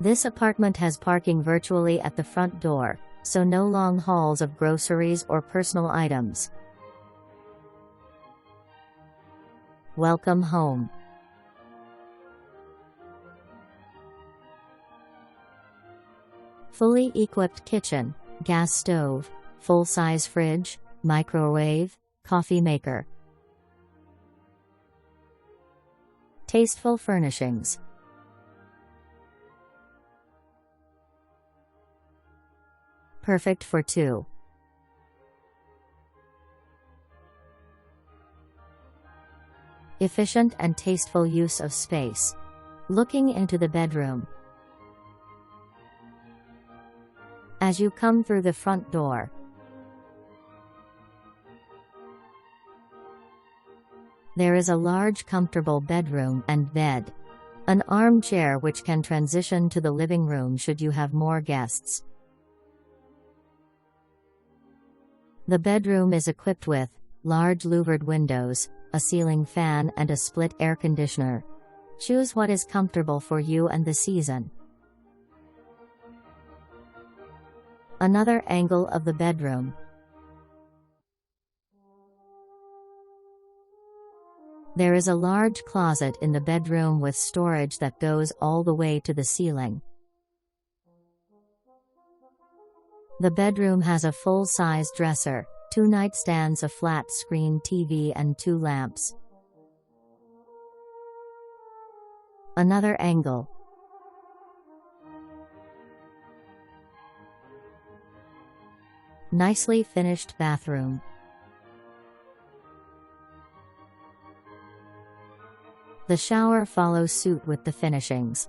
This apartment has parking virtually at the front door, so no long hauls of groceries or personal items. Welcome home. Fully equipped kitchen, gas stove, full-size fridge, microwave, coffee maker. Tasteful furnishings. Perfect for two. Efficient and tasteful use of space. Looking into the bedroom. As you come through the front door, there is a large comfortable bedroom and bed. An armchair which can transition to the living room should you have more guests. The bedroom is equipped with large louvered windows, a ceiling fan and a split air conditioner. Choose what is comfortable for you and the season. Another angle of the bedroom. There is a large closet in the bedroom with storage that goes all the way to the ceiling. The bedroom has a full-size dresser, 2 nightstands, a flat-screen TV and 2 lamps. Another angle. Nicely finished bathroom. The shower follows suit with the finishings.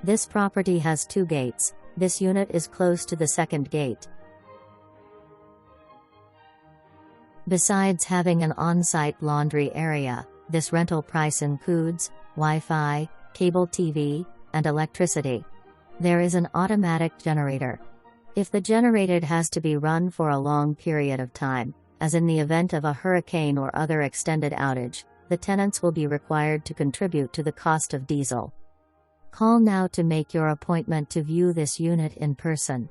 This property has 2 gates. This unit is close to the second gate. Besides having an on-site laundry area, this rental price includes Wi-Fi, cable TV, and electricity. There is an automatic generator. If the generator has to be run for a long period of time, as in the event of a hurricane or other extended outage, the tenants will be required to contribute to the cost of diesel. Call now to make your appointment to view this unit in person.